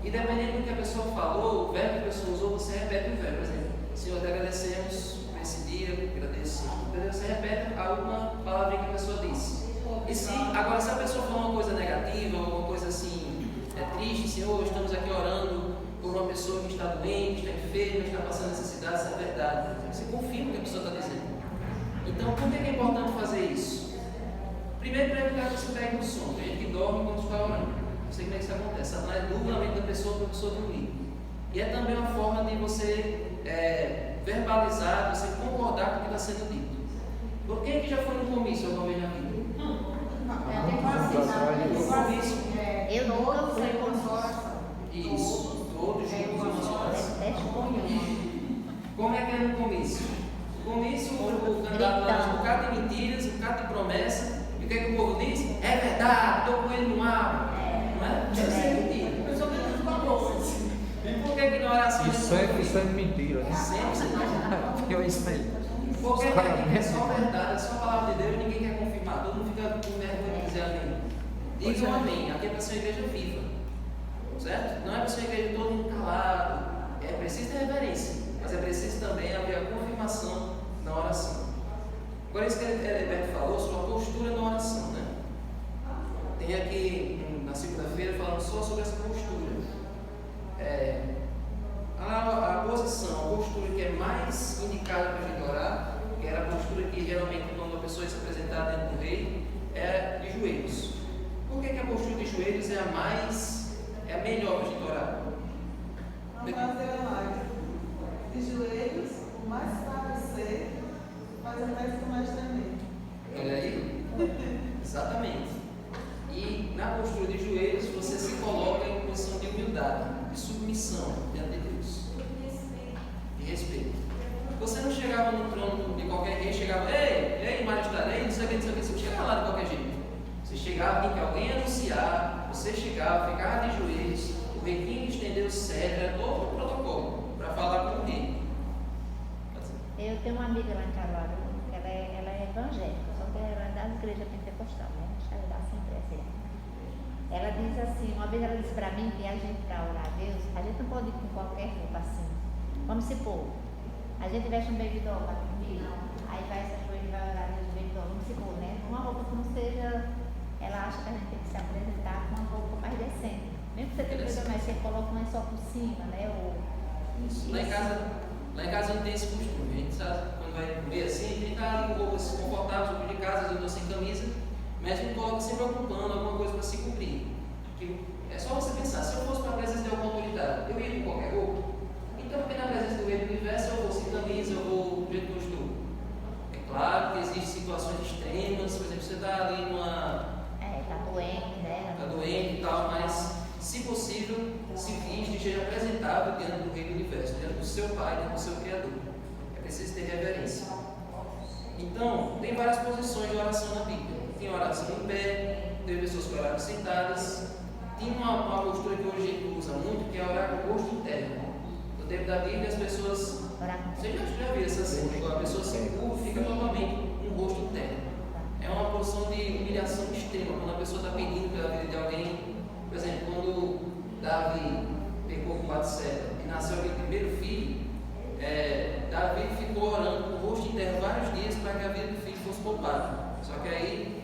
E dependendo do que a pessoa falou, o verbo que a pessoa usou, você repete o verbo. Por exemplo, Senhor, te agradecemos por esse dia, agradeço. Você repete a última palavra que a pessoa disse. E agora, se a pessoa falar uma coisa negativa, alguma coisa assim, triste, Senhor, estamos aqui orando por uma pessoa que está doente, está enferma, está passando necessidade, isso é verdade. Você confirma o que a pessoa está dizendo. Então, por que é importante fazer isso? Primeiro, para evitar que você pegue no sono. Tem gente que dorme enquanto está orando. Não sei como é que isso acontece. Satanás dubla a mente da pessoa para a pessoa dormir. E é também uma forma de você verbalizar, de você concordar com o que está sendo dito. Por quem que já foi no comício alguma vez na vida? Eu nunca fui com oração. Isso, todos juntos uma oração. Como é que é no comício? No comício, o candidato lá diz um bocado de mentiras, um bocado de promessa. E o que é que o povo diz? É verdade, estou com ele no ar. Não é? Deve ser mentira. Eu sou menos de valores. E por que na oração? Isso é mentira, né? Sempre. Eu isso aí. Porque é só verdade, é só a palavra de Deus, ninguém quer confirmar. Todo mundo fica com vergonha de dizer amém. Diga um amém. Aqui é para ser uma igreja viva. Certo? Não é para ser uma igreja todo mundo calado. É preciso ter reverência, mas é preciso também haver a confirmação na oração. Agora, isso que Heriberto falou sobre a postura na oração, né? Tem aqui na segunda-feira falando só sobre essa postura. A posição, a postura que é mais indicada indicada para a gente orar, que era a postura que geralmente quando a pessoa se apresentar diante do rei, é de joelhos. Por que a postura de joelhos é a melhor para a gente orar? Não fazer a live. De joelhos, o mais fácil ser, mas até fica mais tremendo. Olha aí. Exatamente. E na postura de joelhos, você se coloca em posição de humildade, de submissão diante de Deus. De respeito. Você não chegava no trono de qualquer rei, chegava, ei, majestade, ei, não sei o que, você não chegava lá de qualquer jeito. Você chegava em que alguém anunciar, você chegava, ficava de joelhos, o rei tinha que estender o cetro, era todo o protocolo para falar com o rei. Eu tenho uma amiga lá em Caruaru, ela é evangélica, só que ela é da igreja pentecostal, né? Ela dá sempre assim. Ela diz assim, uma vez ela disse para mim que a gente para orar a Deus, a gente não pode ir com qualquer roupa assim. Vamos supor, a gente veste um baby doll para dormir, aí vai essa coisa e vai orar a Deus do baby doll, vamos supor, né? Uma roupa que não seja, ela acha que a gente tem que se apresentar com uma roupa mais decente. Mesmo que você tenha coisa mais, você coloca um lençol por cima, né? Isso. Lá em casa não tem esse costume. A gente sabe, quando vai comer assim, a gente está com roupas confortáveis, roupa de casa, eu estou sem camisa, mas a gente coloca sempre algum pano, alguma coisa para se cobrir. É só você pensar, se eu fosse para a presença de alguma autoridade, eu ia com qualquer roupa? Então, porque na presença do Rei do Universo, eu vou sem camisa, eu vou do jeito que eu estou. É claro que existem situações extremas, por exemplo, você está ali numa... Está doente, né? Está doente e tal, mas, se possível, se viste e seja apresentável diante do Rei do Universo, diante do seu Pai, diante do seu Criador. É preciso ter reverência. Então, tem várias posições de oração na Bíblia. Tem oração em pé, tem pessoas que oraram sentadas. Tem uma postura que hoje a gente usa muito, que é orar com o rosto interno. No tempo da Bíblia, as pessoas... Você já viu essa cena? A pessoa se curva e fica totalmente com o rosto interno. É uma posição de humilhação extrema, quando a pessoa está pedindo pela vida de alguém. Por exemplo, quando Davi pecou com Batseba e nasceu aquele primeiro filho, Davi ficou orando com o rosto interno vários dias para que a vida do filho fosse poupada. Só que aí,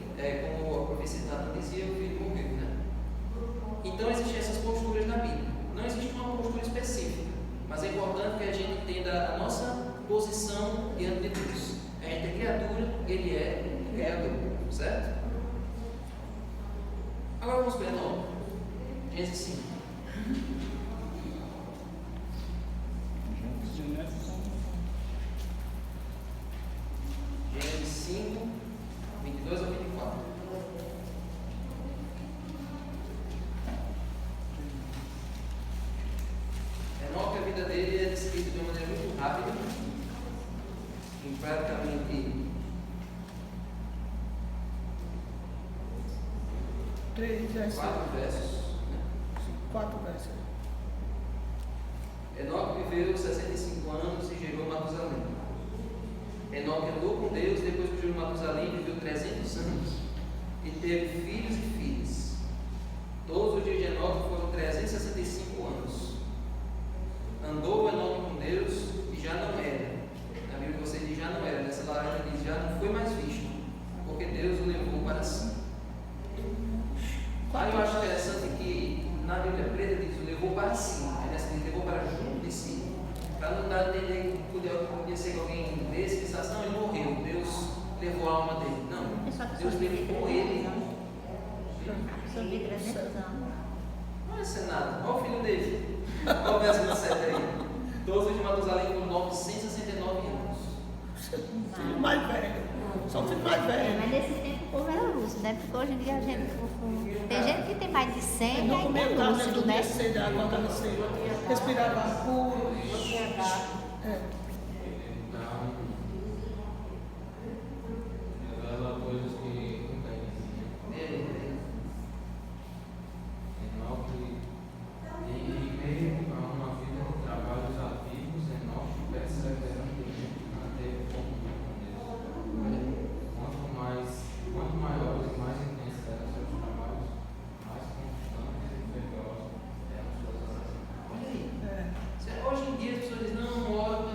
como a profecia de Natan dizia, o filho morreu, né? Então existem essas posturas na Bíblia. Não existe uma postura específica, mas é importante que a gente entenda a nossa posição diante de Deus. A gente é criatura, Ele é Criador, certo? Agora vamos para Enoque. Gênesis 5. Gênesis 5, 22 a 24. Enoque, a vida dele é descrita de uma maneira muito rápida, em praticamente 4 versos. 4 versos. Enoque viveu 65 anos e gerou Matusalém. Enoque andou com Deus, depois que gerou Matusalém, viveu 300 anos e teve filhos e filhas. Todos os dias de Enoque foram 365 anos. Andou Enoque com Deus e já não era. Na Bíblia você diz já não era, nessa laranja diz já não foi mais visto, porque Deus o levou para si. Aí eu acho interessante que na Bíblia preta diz o levou para si, nessa diz levou para junto de si, para não dar a entender que podia ser que alguém desse pensasse, não, ele morreu, Deus levou a alma dele. Não, Deus levou ele. Sobre 300 anos. Não vai ser nada. Olha o filho dele. Olha o verso 7 aí. Todos os de Matusalém com 969 anos. Filho mais velho. Só o filho mais velho. Mas nesse tempo o povo era lúcido, né? Porque hoje em dia a gente. Tem gente que tem mais de 100 e Não ainda comeu é carne, lúcido, tudo né? cedo, acordava cedo. Respirava puro. Revela coisas que nunca existiam. Enoque, em meio a uma vida de trabalhos ativos, Enoque perseverantemente manteve comunhão com Deus. Quanto maiores e mais intensos eram seus trabalhos, mais constantes e fervorosos eram suas orações. Olha aí. Hoje em dia as pessoas dizem, não oro,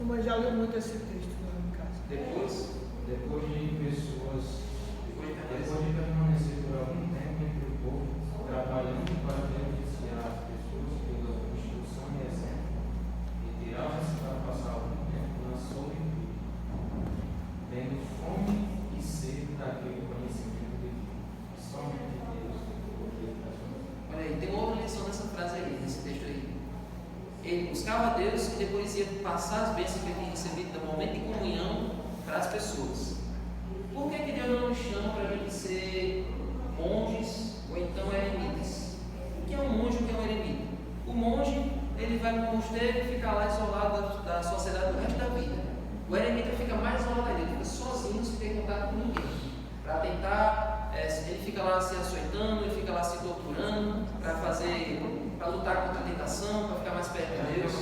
Mas já leu muito esse texto lá em casa. Depois de permanecer por algum tempo entre o povo, trabalhando para beneficiar as pessoas pela instrução e exemplo, retiravam-se para passar algum tempo na solitude, tendo fome e sede daquele conhecimento de Deus, somente Deus. Olha aí, tem uma outra lição nessa frase aí, nesse texto aí. Ele buscava Deus e depois ia passar as bênçãos que ele tinha recebido no momento de comunhão para as pessoas. Por que Deus não nos chama para a gente ser monges ou então eremitas? O que é um monge e o que é um eremita? O monge, ele vai para o mosteiro e fica lá isolado da sociedade do resto da vida. O eremita fica mais isolado ainda, ele fica sozinho, sem ter contato com ninguém. Para tentar, ele fica lá se açoitando, ele fica lá se torturando, para lutar contra a tentação, para ficar mais perto de Deus.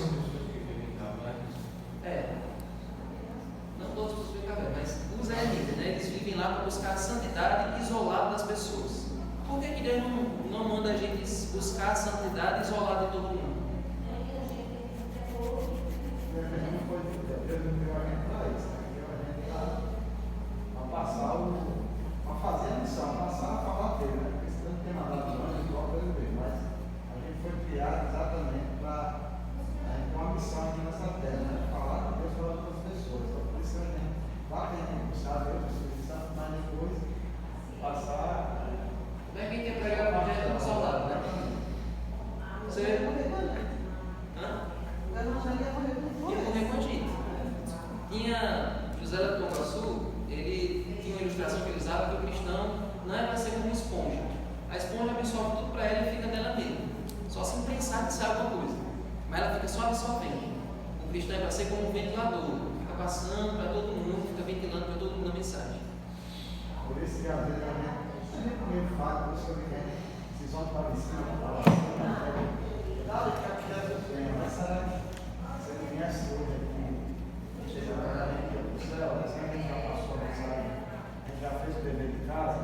Não todos os pessoas, mas os eremitas, né? Eles vivem lá para buscar a santidade isolado das pessoas. Por que Deus não manda a gente buscar a santidade isolado de todo mundo? Deus não criou a gente para isso, criou a gente para passar para fazer a missão, passar a falar dele, né? Porque senão não tem nada de nós, igual para ele ver, mas a gente foi criado exatamente para a gente ter uma missão aqui nessa terra, né? Falar de Deus para outras pessoas. Então por isso que a gente lá tem que buscar Deus, o Espírito Santo, mas depois passar. Não é quem quer pregar o evangelho como soldado, né? Você Ia morrer com a gente. Hã? O evangelho ia morrer com Ia morrer com a gente. Tinha José da Iguaçu, ele tinha uma ilustração que ele usava que o cristão não é para ser como uma esponja. A esponja absorve tudo para ela e fica nela mesma. Só sem pensar que sabe alguma coisa. Mas ela fica só absorvendo. O cristão é para ser como um ventilador. Fica passando para todo mundo, fica ventilando para todo mundo a mensagem. Por isso que às vezes a gente meio fraco, por isso que eu me lembro, esses homens para cima, para cima, nada que a criança tem, mas você me conhece hoje aqui, chega para a gente aqui do céu, a gente já passou a mensagem, a gente já fez o dever de casa,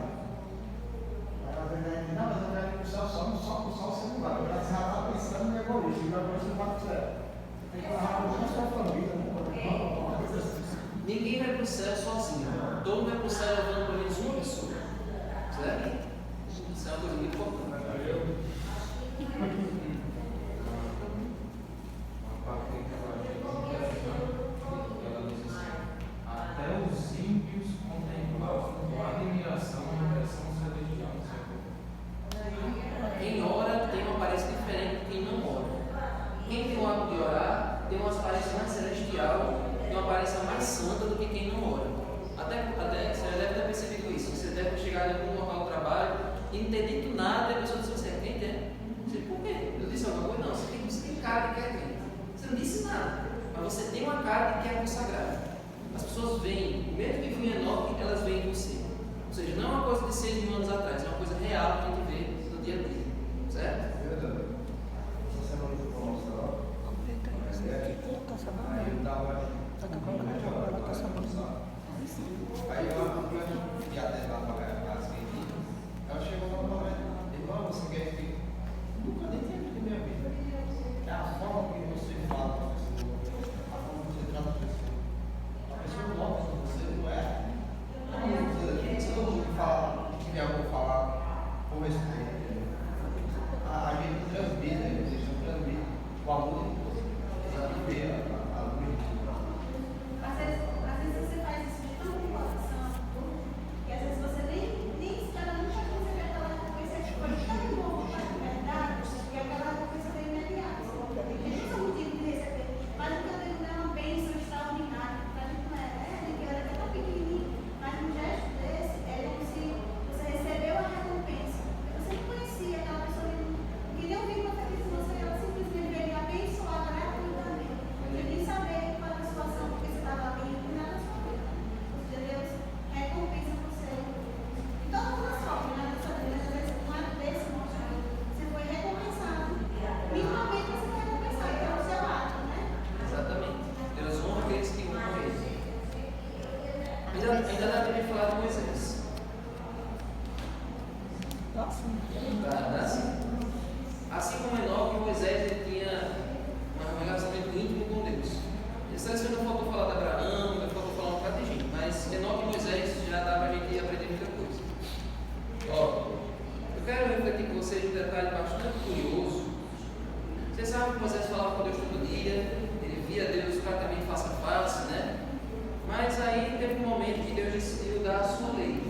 mas às vezes a gente diz, não, mas eu quero ir para o céu só você não vai, você já está pensando no egoísmo, e agora você não vai para o céu. Tem que falar com a sua família, uma coisa assim. Ninguém vai para o céu sozinho. Todo mundo vai para o céu levando pelo menos uma pessoa. Certo? Isso é uma coisa muito importante. Uma parte que ela diz assim: até os ímpios contemplavam com admiração a direção celestial do Senhor. Quem ora tem uma aparência diferente de quem não ora. Quem tem o hábito de orar tem uma aparência mais celestial, tem uma aparência mais santa do que quem não ora. Até você já deve ter percebido isso. Você deve chegar em algum local de trabalho e não ter dito nada e a pessoa diz assim: quem tem? Você, por quê? Eu disse alguma coisa? Não, você tem cara de que é crente. Você não disse nada, mas você tem uma cara de que é consagrado. As pessoas veem, mesmo que vinha menor, elas veem você. Ou seja, não é uma coisa de 6 mil anos atrás, é uma coisa real que a gente vê no dia a dia. Certo? Verdade. Essa semana que eu vou mostrar, aí eu estava aí eu fui até lá para casa que ela chegou no momento, irmão, você quer que nunca nem tinha visto na minha vida. É a forma que você fala para a pessoa, a forma que você trata a pessoa. A pessoa nota que você não é. Você não fala, que nem eu vou falar com respeito. Aí que Moisés falava com Deus todo dia, ele via Deus praticamente face a face, né? Mas aí teve um momento que Deus decidiu dar a sua lei.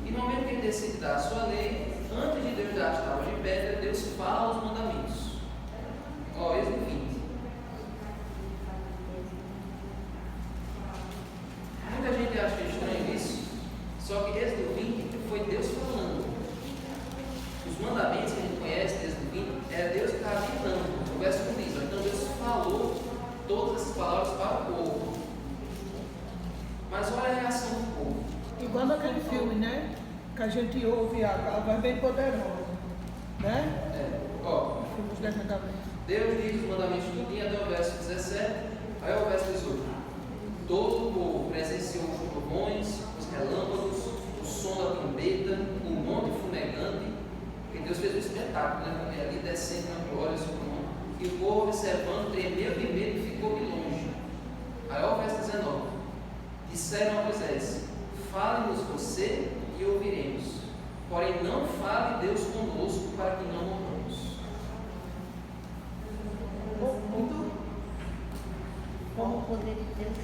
E no momento que ele decide dar a sua lei, antes de Deus dar as tábuas de pedra, Deus fala os mandamentos. Ó, Êxodo 20. Muita gente acha estranho isso, só que Êxodo 20 foi Deus falando. Os mandamentos que a gente conhece, Êxodo 20, é Deus que está ditando. O verso 1 diz, ó, então Deus falou todas essas palavras para o povo. Mas olha a reação do povo. Igual naquele filme, né? Que a gente ouve a voz bem poderosa, né? Ó, Filmes dessa cabeça. Deus diz os mandamentos tudinho até o verso 17, aí é o verso 18. Todo o povo presenciou os trovões, os relâmpagos, o som da trombeta, o monte fumegante, porque Deus fez um espetáculo, né? Ali descendo na glória sobre o monte, e o povo observando tremeu de medo e ficou de longe. Aí é o verso 19. Disseram a Moisés: fale-nos você e ouviremos, porém não fale Deus conosco para que não morramos. Como o poder de Deus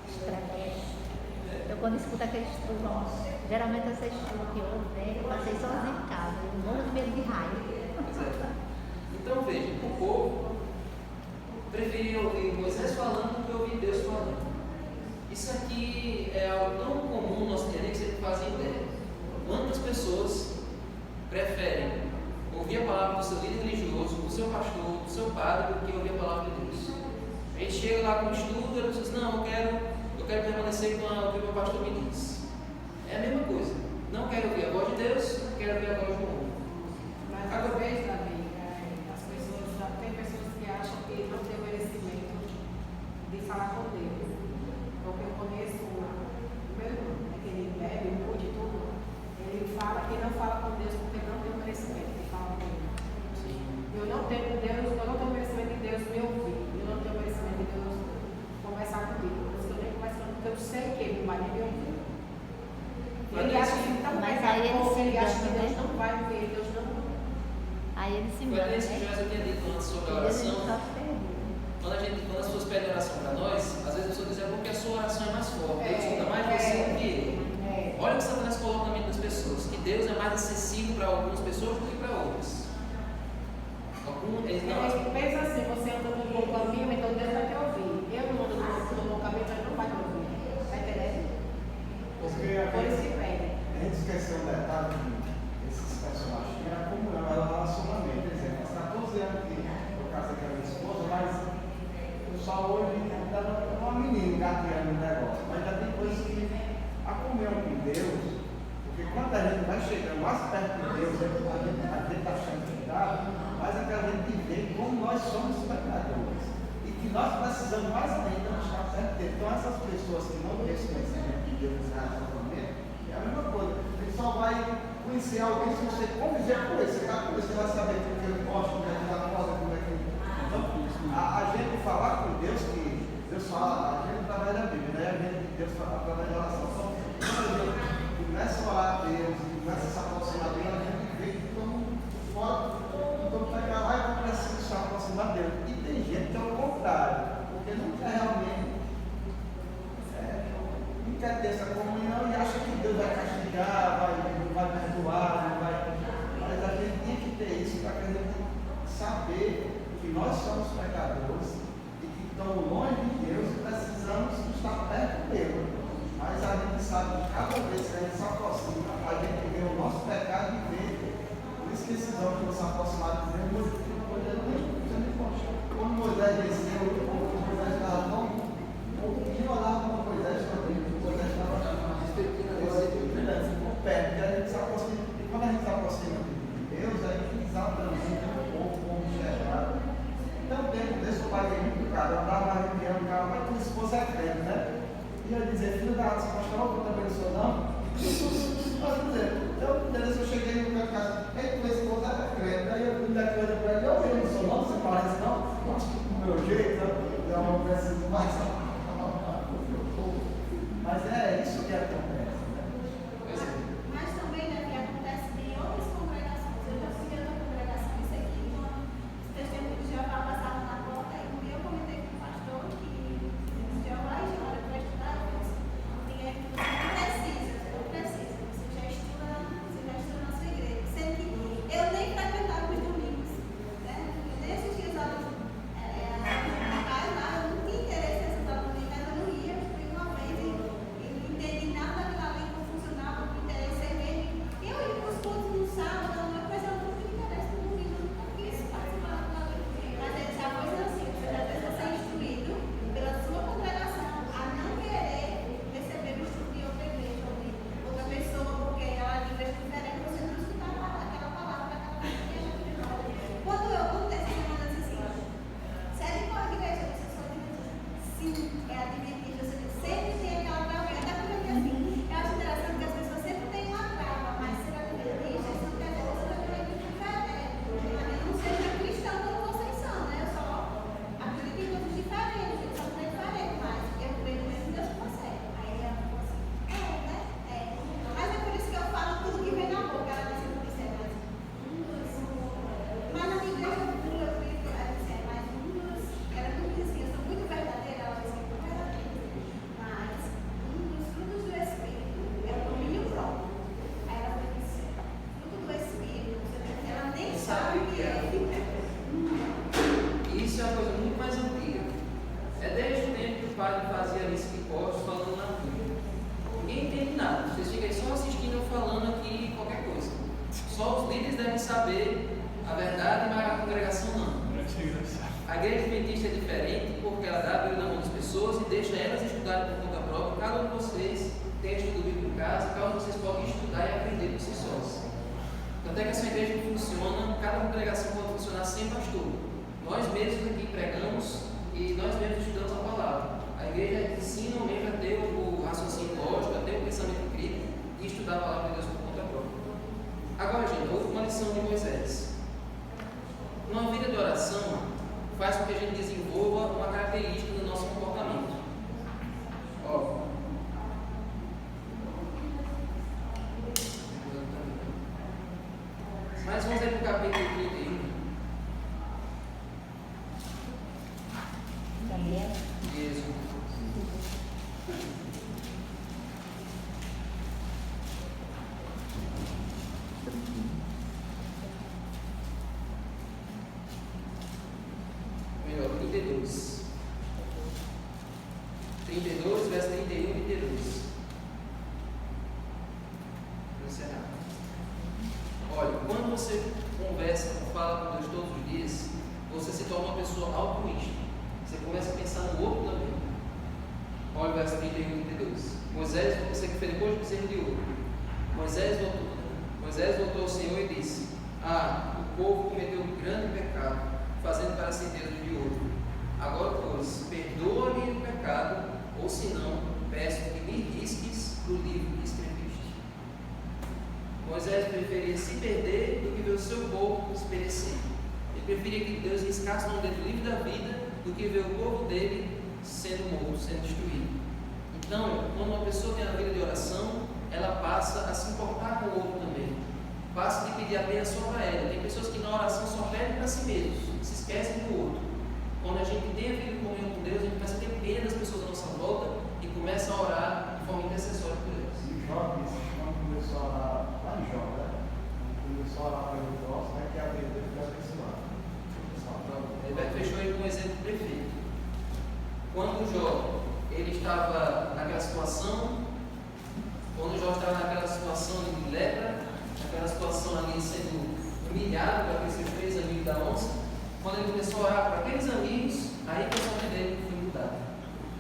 estratégia. Eu quando escuto aqueles trovões, geralmente essas chuvas que eu ouvi, eu passei sozinho em casa, eu morro de medo de raio. Então veja, o povo preferia ouvir Moisés falando do que ouvir Deus falando. Isso aqui é algo tão comum no nosso dia a dia que você não faz ideia. Quantas pessoas preferem ouvir a palavra do seu líder religioso, do seu pastor, do seu padre, do que ouvir a palavra de Deus? A gente chega lá com o estudo e a pessoa diz, não, eu quero permanecer com o que o meu pastor me diz. É a mesma coisa. Não quero ouvir a voz de Deus, quero ouvir a voz do mundo. Mas às vezes, Davi, as pessoas, tem pessoas que acham que não tem merecimento de falar com Deus. Porque eu conheço o meu irmão, que ele bebe, mude tudo. Ele fala que não fala com Deus porque não tem merecimento de falar com Ele. Eu não tenho merecimento de Deus me ouvir. Eu não tenho merecimento de Deus conversar comigo. Por isso que eu nem converso com ele, porque eu sei que ele vai me ouvir. Ele acha que está Mas aí ele se ele acha que engana, Deus né? não vai ver, Deus não. Aí ele se Foi engana, isso que né? eu tinha dito antes sobre a Deus ele oração. só perdido. Quando as pessoas pedem oração para nós, às vezes as pessoas dizem porque a sua oração é mais forte, Deus escuta mais você do que ele. Olha o que Satanás coloca na mente das pessoas, que Deus é mais acessível para algumas pessoas do que para outras. Eles não. Pensa assim, você anda no bom caminho, então Deus vai te ouvir. Eu não ando no bom caminho, então Ele não vai te ouvir. Está entendendo? Porque Por isso que pede. a gente esqueceu um detalhe que esses personagens tinham a comunhão, era um relacionamento. Por exemplo, há 14 anos que eu casei com a minha esposa, mas eu só hoje era uma menina gateando no negócio. Mas já tem coisas que a comunhão com Deus, porque quando a gente vai chegando mais perto de Deus, a gente está achando que dá, mas é que a gente vê como nós somos pecadores e que nós precisamos mais ainda estar perto dele. Então, essas pessoas que não têm esse conhecimento de Deus relacionamento, é a mesma coisa. Ele só vai conhecer alguém se você conviver com ele. Você está com ele, você vai saber o que ele gosta, como é que ele acorda, como é que ele. Então, a gente falar com Deus, que Deus fala, a gente através da Bíblia, né? A gente, Deus fala através da oração. Então, quando a gente começa a orar a Deus, começa a se aproximar dele, a gente vê que estamos fora. Então, pegar lá e começar a se aproximar dele. E tem gente que é o contrário, porque não quer realmente, não quer ter essa comunhão e acha que Deus vai castigar, não vai perdoar, não vai. Mas a gente tem que ter isso para que a gente saber que nós somos pecadores e que estamos longe de Deus e precisamos estar perto dele. Mas a gente sabe que cada vez que a gente se aproxima, a gente vê o nosso pecado e vê. Por isso que esses homens se aproximaram de Deus, quando Moisés desceu, Moisés estava tão. Ninguém olhava para Moisés também, Moisés estava perto, porque a gente se aproxima. E quando a gente se aproxima de Deus, a gente exatamente o povo como enxergado. Então, tempo desse, o pai veio muito caro, eu andava mais reunião, mas tua esposa é crente, né? E eu dizia, filho da raça, pastor, eu também não sou não. Eu cheguei no meu casa, tua esposa era crente, aí eu fui dar coisa para ele, eu não sou não, você parece não, acho que do meu jeito, eu não preciso mais. Mas é isso que acontece, né? Mas também, né, que acontece em outras congregações. Eu já fui em outra congregação, isso aqui, os testemunhos de Jeová passavam tem estudo bíblico em casa, caso vocês possam estudar e aprender por si sós. Tanto é que essa igreja não funciona, cada congregação pode funcionar sem pastor. Nós mesmos aqui pregamos e nós mesmos estudamos a palavra. A igreja ensina o mesmo a ter o raciocínio lógico, a ter o pensamento crítico e estudar a palavra de Deus por conta própria. Agora, gente, houve uma lição de Moisés. Uma vida de oração faz com que a gente desenvolva uma característica do nosso comportamento. Ó. Mas vamos aí para o capítulo 31. Gabriel? Isso. Melhor, 32. 32, verso 31 e 32. Vou encerrar. Olha, quando você conversa, fala com Deus todos os dias, você se torna uma pessoa altruísta. Você começa a pensar no outro também. Olha o verso 31 e 32. Moisés, você que fez depois do bezerro de ouro. Moisés voltou ao Senhor e disse: o povo cometeu um grande pecado, fazendo para si Deus de ouro. Agora, pois, perdoa-me o pecado, ou se não, peço que me risques do livro que escreveste. Moisés preferia se perder do que ver o seu povo se perecer. Ele preferia que Deus riscasse o nome dele do livro da vida do que ver o povo dele sendo morto, sendo destruído. Então, quando uma pessoa tem uma vida de oração, ela passa a se importar com o outro também. Passa de pedir apenas só para ela. Tem pessoas que na oração só pedem para si mesmos, se esquecem do outro. Quando a gente tem a vida de comunhão com Deus, a gente começa a ter pena das pessoas à nossa volta e começa a orar de forma intercessória por elas. E Jó disse, quando começou a orar, lá em Jó, né? Quando começou a orar para o nosso, que a vida dele foi abençoada. Ele fechou ele com um exemplo perfeito. Quando Jó ele estava naquela situação, de lepra, naquela situação ali sendo humilhado para que ele fez amigo da onça, quando ele começou a orar para aqueles amigos, aí que a sua vida dele foi mudada.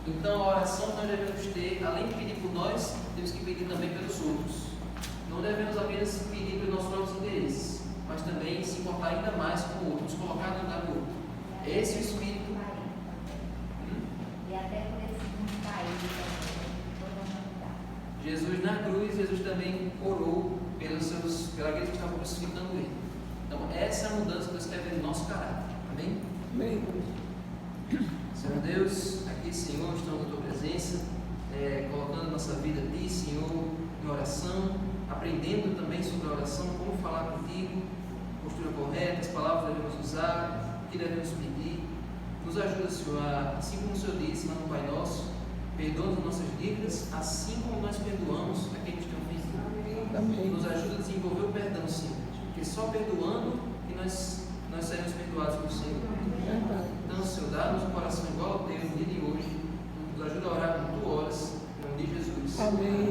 Então a oração que nós devemos ter, além de pedir por nós, temos que pedir também pelos outros. Não devemos apenas pedir pelos nossos próprios interesses, mas também se importar ainda mais com o outro, nos colocar no lugar do outro. Esse é o espírito. E até por esse mundo caído Jesus na cruz, Jesus também orou pelos aqueles que estavam crucificando ele. Então essa é a mudança que Deus quer ver no nosso caráter. Amém? Amém. Senhor Deus, aqui, Senhor, estamos na tua presença, colocando nossa vida a ti, Senhor, em oração, aprendendo também sobre a oração, como falar contigo, postura correta, as palavras que devemos usar, o que devemos pedir. Nos ajuda, Senhor, assim como o Senhor disse lá no Pai Nosso, perdoa as nossas dívidas, assim como nós perdoamos a quem nos tem ofendido. Amém. Nos ajuda a desenvolver o perdão, Senhor, porque só perdoando que nós seremos perdoados pelo Senhor. Então, Senhor, dá-nos um coração igual ao teu no dia de hoje, nos ajuda a orar como tu oras, em nome de Jesus. Amém.